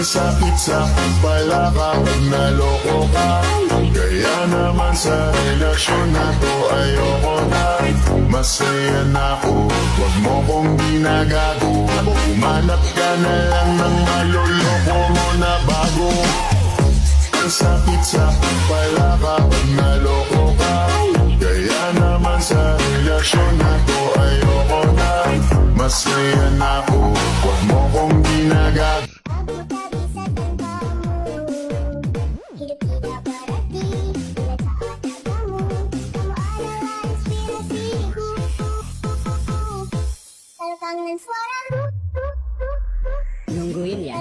sakit sa palaka pag naloko ka. Kaya naman sa relasyon na to ayoko na. Masaya na ako, wag mo kong ginagago. Umanap ka na lang ng maloloko mo na bago. Ang sakit sa palaka pag naloko ka. Kaya naman sa relasyon na to ayoko na. Masaya na ako, wag mo kong ginagago. Nungguin ya.